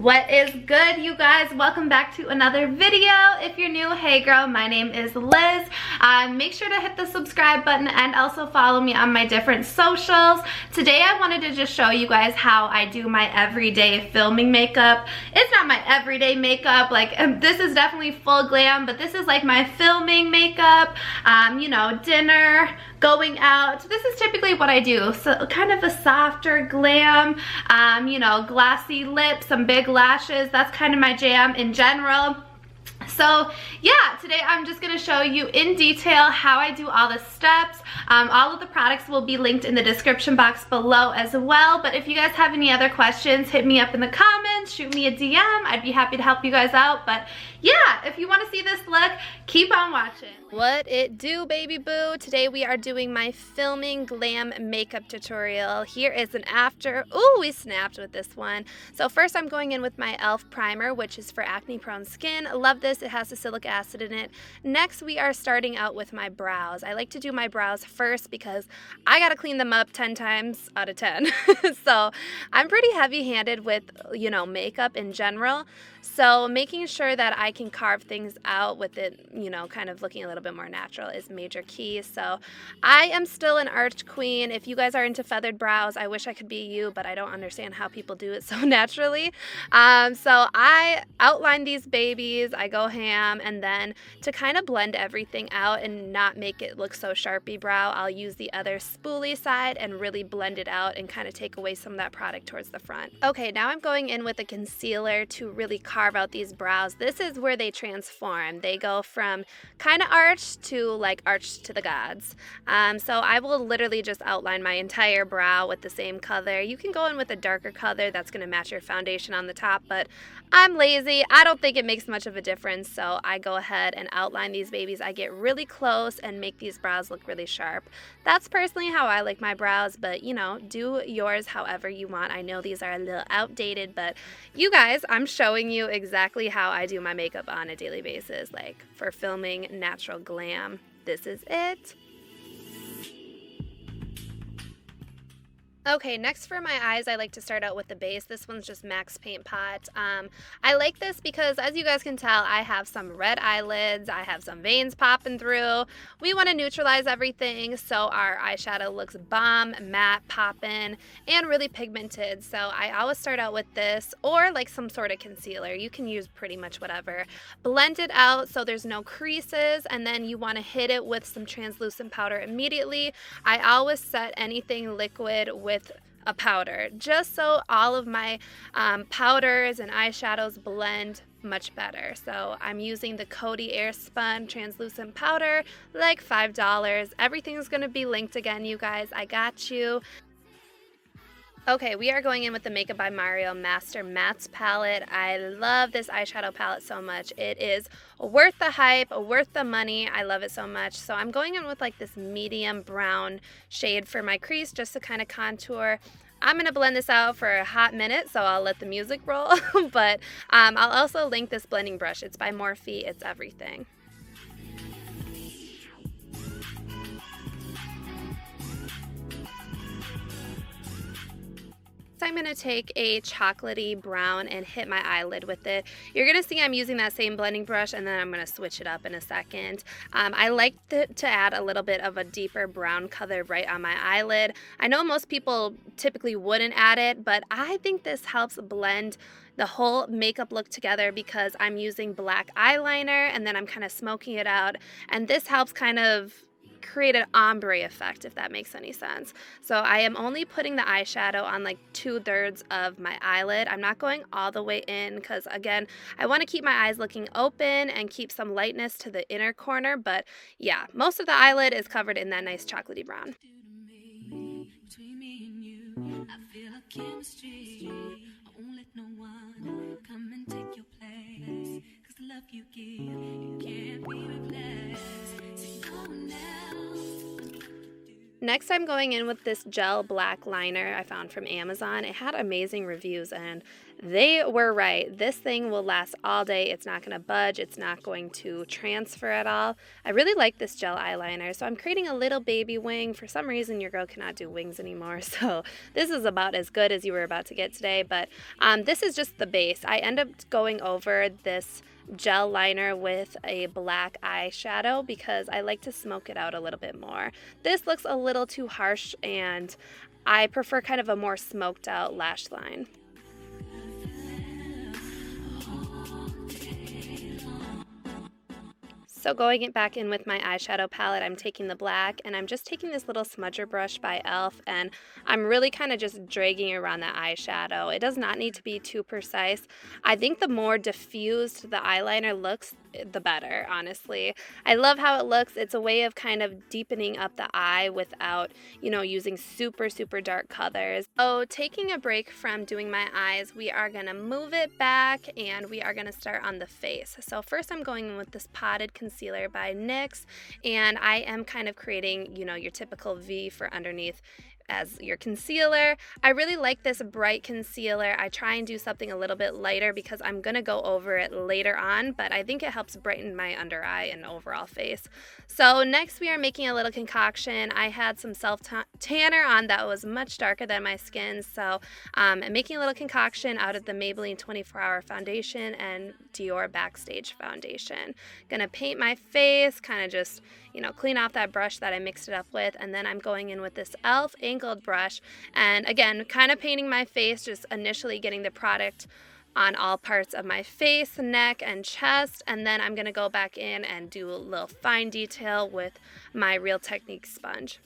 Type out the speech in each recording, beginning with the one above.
What is good, you guys? Welcome back to another video. If you're new, hey girl, my name is Liz. Make sure to hit the subscribe button and also follow me on my different socials. Today I wanted to just show you guys how I do my everyday filming makeup. It's not my everyday makeup, like this is definitely full glam, but this is like my filming makeup, you know, dinner, going out. This is typically what I do. So kind of a softer glam, you know, glossy lips, some big lashes. That's kind of my jam in general. So yeah, today I'm just going to show you in detail how I do all the steps. All of the products will be linked in the description box below as well. But if you guys have any other questions, hit me up in the comments, shoot me a DM. I'd be happy to help you guys out. But yeah, if you want to see this look, keep on watching. What it do, baby boo? Today we are doing my filming glam makeup tutorial. Here is an after. Ooh, we snapped with this one. So first I'm going in with my e.l.f. primer, which is for acne prone skin. I love this. It has salicylic acid in it. Next we are starting out with my brows. I like to do my brows first because I gotta clean them up 10 times out of 10. So I'm pretty heavy-handed with, you know, makeup in general. So making sure that I can carve things out with it, you know, kind of looking a little bit more natural is major key. So I am still an arch queen. If you guys are into feathered brows, I wish I could be you, but I don't understand how people do it so naturally. So I outline these babies, I go ham, and then to kind of blend everything out and not make it look so sharpie brow, I'll use the other spoolie side and really blend it out and kind of take away some of that product towards the front. Okay, now I'm going in with a concealer to really carve out these brows. This is where they transform. They go from kind of arched to like arched to the gods. So I will literally just outline my entire brow with the same color. You can go in with a darker color that's going to match your foundation on the top, but I'm lazy. I don't think it makes much of a difference, so I go ahead and outline these babies. I get really close and make these brows look really sharp. That's personally how I like my brows, but you know, do yours however you want. I know these are a little outdated, but you guys, I'm showing you exactly how I do my makeup on a daily basis, like for filming natural glam. This is it. Okay, next for my eyes, I like to start out with the base. This one's just Max Paint Pot. I like this because, as you guys can tell, I have some red eyelids. I have some veins popping through. We want to neutralize everything so our eyeshadow looks bomb, matte, poppin', and really pigmented. So I always start out with this or like some sort of concealer. You can use pretty much whatever. Blend it out so there's no creases, and then you want to hit it with some translucent powder immediately. I always set anything liquid with a powder just so all of my powders and eyeshadows blend much better. So I'm using the Coty Airspun translucent powder, like $5. Everything's gonna be linked again, you guys. I got you. Okay, we are going in with the Makeup by Mario Master Mattes palette. I love this eyeshadow palette so much. It is worth the hype, worth the money. I love it so much. So I'm going in with like this medium brown shade for my crease just to kind of contour. I'm going to blend this out for a hot minute, so I'll let the music roll. But I'll also link this blending brush. It's by Morphe. It's everything. I'm going to take a chocolatey brown and hit my eyelid with it. You're going to see I'm using that same blending brush, and then I'm going to switch it up in a second. I like to add a little bit of a deeper brown color right on my eyelid. I know most people typically wouldn't add it, but I think this helps blend the whole makeup look together because I'm using black eyeliner and then I'm kind of smoking it out, and this helps kind of create an ombre effect, if that makes any sense. So I am only putting the eyeshadow on like 2/3 of my eyelid. I'm not going all the way in because, again, I want to keep my eyes looking open and keep some lightness to the inner corner, but yeah, most of the eyelid is covered in that nice chocolatey brown. Next, I'm going in with this gel black liner I found from Amazon. It had amazing reviews, and They were right. This thing will last all day. It's not going to budge. It's not going to transfer at all. I really like this gel eyeliner, so I'm creating a little baby wing. For some reason, your girl cannot do wings anymore, so this is about as good as you were about to get today, but this is just the base. I end up going over this gel liner with a black eyeshadow because I like to smoke it out a little bit more. This looks a little too harsh, and I prefer kind of a more smoked out lash line. So going back in with my eyeshadow palette, I'm taking the black, and I'm just taking this little smudger brush by e.l.f. and I'm really kind of just dragging around that eyeshadow. It does not need to be too precise. I think the more diffused the eyeliner looks, the better, honestly. I love how it looks. It's a way of kind of deepening up the eye without, you know, using super dark colors. So taking a break from doing my eyes, we are going to move it back and we are going to start on the face. So first I'm going in with this potted concealer by NYX, and I am kind of creating, you know, your typical V for underneath as your concealer. I really like this bright concealer. I try and do something a little bit lighter because I'm going to go over it later on, but I think it helps brighten my under eye and overall face. So next we are making a little concoction. I had some self-tanner on that was much darker than my skin, so I'm making a little concoction out of the Maybelline 24-Hour Foundation and Dior Backstage Foundation. Gonna paint my face, kind of just, you know, clean off that brush that I mixed it up with, and then I'm going in with this e.l.f. angled brush, and again, kind of painting my face, just initially getting the product on all parts of my face, neck, and chest, and then I'm going to go back in and do a little fine detail with my Real Technique sponge.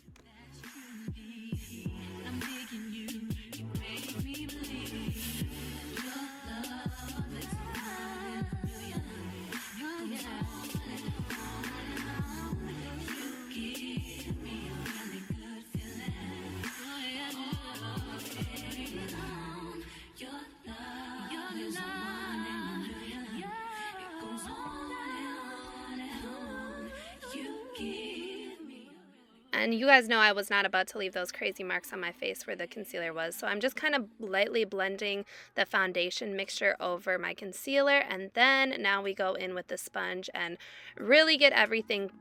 And you guys know I was not about to leave those crazy marks on my face where the concealer was, so I'm just kind of lightly blending the foundation mixture over my concealer, and then now we go in with the sponge and really get everything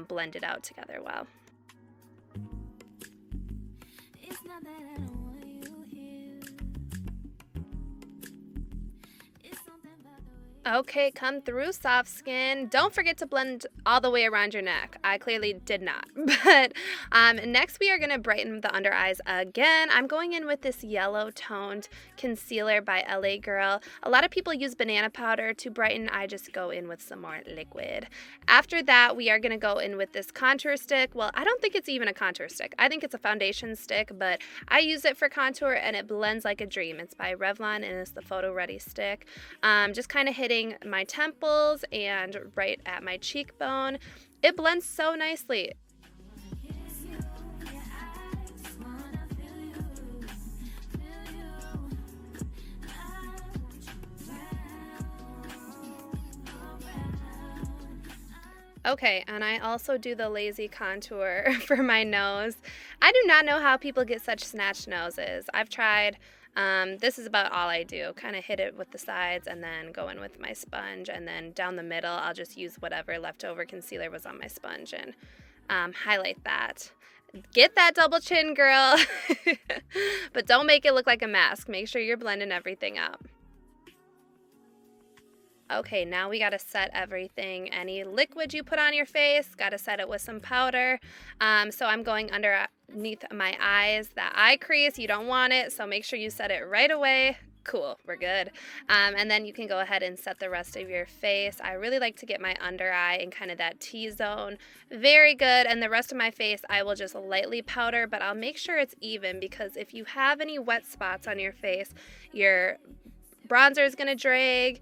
blended out together well. It's not that I don't want you here. It's something about the way. Okay, come through, soft skin. Don't forget to blend all the way around your neck. I clearly did not. But next we are going to brighten the under eyes again. I'm going in with this yellow toned concealer by LA Girl. A lot of people use banana powder to brighten. I just go in with some more liquid. After that, we are going to go in with this contour stick. Well, I don't think it's even a contour stick. I think it's a foundation stick, but I use it for contour and it blends like a dream. It's by Revlon and it's the Photo Ready stick. Just kind of hitting my temples and right at my cheekbone. It blends so nicely. Okay, and I also do the lazy contour for my nose. I do not know how people get such snatched noses. I've tried. This is about all I do. Kind of hit it with the sides and then go in with my sponge, and then down the middle I'll just use whatever leftover concealer was on my sponge and highlight that. Get that double chin, girl. But don't make it look like a mask. Make sure you're blending everything out. Okay, now we gotta set everything. Any liquid you put on your face, gotta set it with some powder. So I'm going underneath my eyes, that eye crease. You don't want it, so make sure you set it right away. Cool, we're good. And then you can go ahead and set the rest of your face. I really like to get my under eye in kind of that T-zone. Very good. And the rest of my face, I will just lightly powder, but I'll make sure it's even, because if you have any wet spots on your face, your bronzer is going to drag,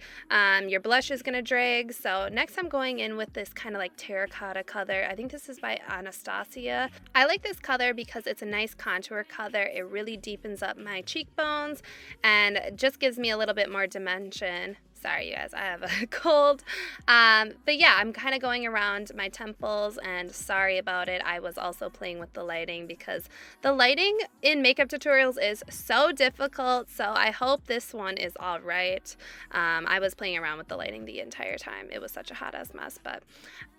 your blush is going to drag. So next I'm going in with this kind of like terracotta color. I think this is by Anastasia. I like this color because it's a nice contour color. It really deepens up my cheekbones and just gives me a little bit more dimension. Sorry, you guys, I have a cold. But yeah, I'm kind of going around my temples, and sorry about it. I was also playing with the lighting because the lighting in makeup tutorials is so difficult, so I hope this one is all right. I was playing around with the lighting the entire time. It was such a hot ass mess, but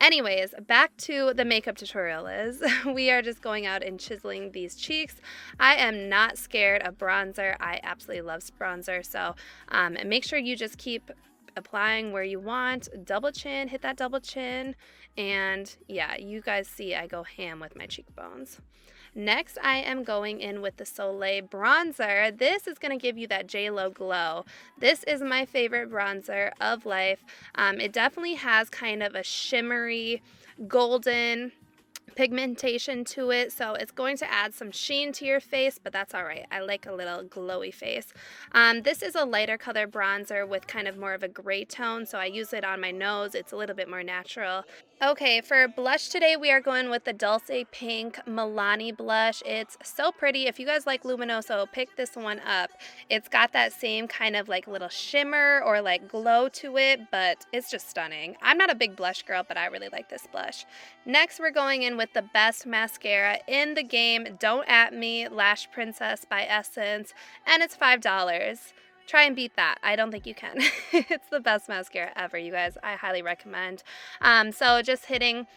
anyways, back to the makeup tutorial is we are just going out and chiseling these cheeks. I am not scared of bronzer. I absolutely love bronzer, so make sure you just keep applying where you want. Double chin, hit that double chin, and yeah, you guys see I go ham with my cheekbones. Next, I am going in with the Soleil Bronzer. This is going to give you that J-Lo glow. This is my favorite bronzer of life. It definitely has kind of a shimmery golden pigmentation to it, so it's going to add some sheen to your face, but that's all right. I like a little glowy face. This is a lighter color bronzer with kind of more of a gray tone, so I use it on my nose. It's a little bit more natural. Okay, for blush today, we are going with the Dulce Pink Milani blush. It's so pretty. If you guys like Luminoso, pick this one up. It's got that same kind of like little shimmer or like glow to it, but it's just stunning. I'm not a big blush girl, but I really like this blush. Next, we're going in with the best mascara in the game, Don't At Me Lash Princess by Essence, and it's $5. Try and beat that. I don't think you can. It's the best mascara ever, you guys. I highly recommend. So just hitting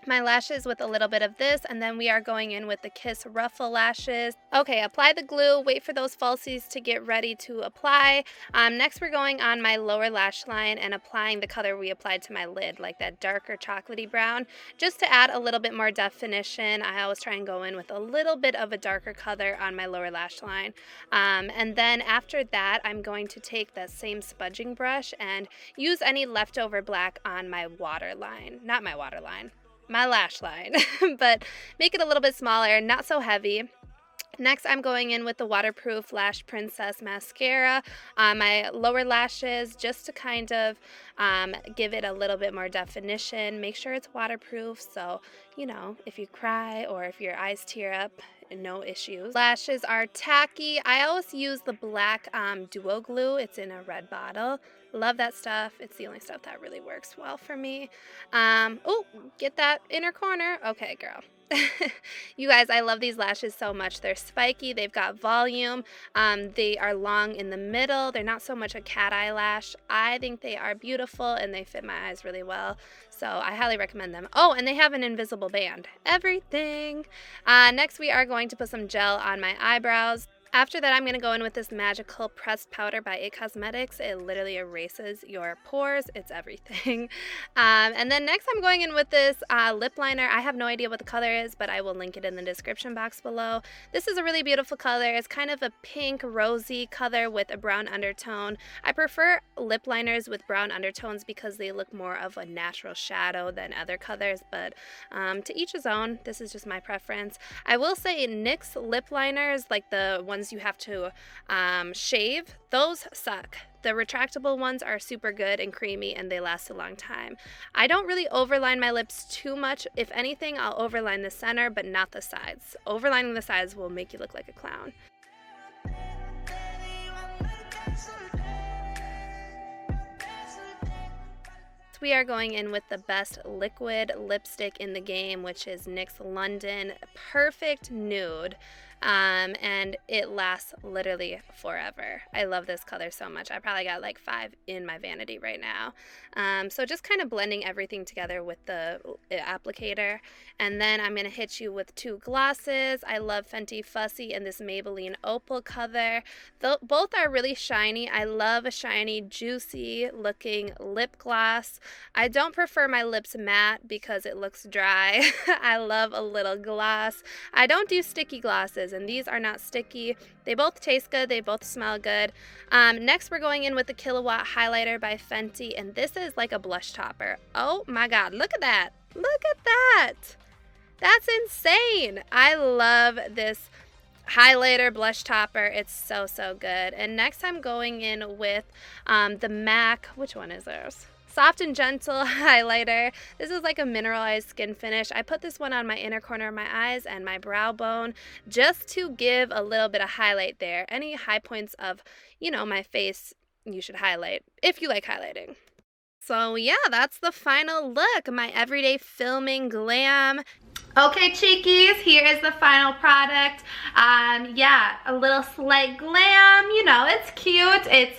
my lashes with a little bit of this, and then we are going in with the Kiss Ruffle lashes. Okay, apply the glue, wait for those falsies to get ready to apply. Next we're going on my lower lash line and applying the color we applied to my lid, like that darker chocolatey brown, just to add a little bit more definition. I always try and go in with a little bit of a darker color on my lower lash line. And then after that, I'm going to take that same smudging brush and use any leftover black on my waterline. Not my waterline, my lash line, but make it a little bit smaller, not so heavy. Next, I'm going in with the Waterproof Lash Princess Mascara on my lower lashes, just to kind of give it a little bit more definition. Make sure it's waterproof, so, you know, if you cry or if your eyes tear up, no issues. Lashes are tacky. I always use the black duo glue. It's in a red bottle. Love that stuff. It's the only stuff that really works well for me. Oh, get that inner corner. Okay, girl. You guys, I love these lashes so much. They're spiky, they've got volume, they are long in the middle, they're not so much a cat eye lash. I think they are beautiful and they fit my eyes really well, so I highly recommend them. Oh, and they have an invisible band. Everything. Next we are going to put some gel on my eyebrows. After that, I'm going to go in with this magical pressed powder by IT Cosmetics. It literally erases your pores. It's everything. And then next I'm going in with this lip liner. I have no idea what the color is, but I will link it in the description box below. This is a really beautiful color. It's kind of a pink rosy color with a brown undertone. I prefer lip liners with brown undertones because they look more of a natural shadow than other colors, but to each his own. This is just my preference. I will say NYX lip liners, like the ones you have to shave, those suck. The retractable ones are super good and creamy and they last a long time. I don't really overline my lips too much. If anything, I'll overline the center but not the sides. Overlining the sides will make you look like a clown. We are going in with the best liquid lipstick in the game, which is NYX London Perfect Nude. And it lasts literally forever. I love this color so much. I probably got like 5 in my vanity right now. So just kind of blending everything together with the applicator. And then I'm going to hit you with 2 glosses. I love Fenty Fussy and this Maybelline Opal color. Both are really shiny. I love a shiny, juicy looking lip gloss. I don't prefer my lips matte because it looks dry. I love a little gloss. I don't do sticky glosses, and these are not sticky. They both taste good. They both smell good. Next, we're going in with the Kilowatt highlighter by Fenty, and this is like a blush topper. Oh my God, look at that. Look at that. That's insane. I love this highlighter blush topper. It's so, so good. And next I'm going in with the MAC, which one is theirs? Soft and Gentle highlighter. This is like a mineralized skin finish. I put this one on my inner corner of my eyes and my brow bone just to give a little bit of highlight there. Any high points of, you know, my face you should highlight if you like highlighting. So yeah, that's the final look, my Everyday Filming Glam. Okay, cheekies, here is the final product. Yeah, a little slight glam, you know, it's cute. It's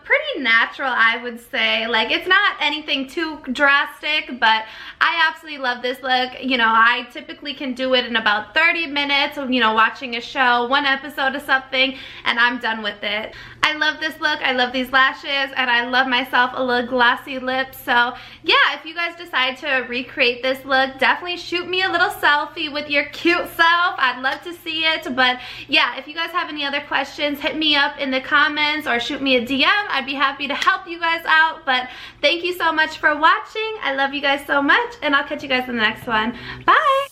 pretty natural, I would say. Like, it's not anything too drastic, but I absolutely love this look. You know, I typically can do it in about 30 minutes of, you know, watching a show, one episode of something, and I'm done with it. I love this look, I love these lashes, and I love myself a little glossy lip. So yeah, if you guys decide to recreate this look, definitely shoot me a little selfie with your cute self. I'd love to see it. But yeah, if you guys have any other questions, hit me up in the comments or shoot me a DM. I'd be happy to help you guys out. But thank you so much for watching. I love you guys so much, and I'll catch you guys in the next one. Bye!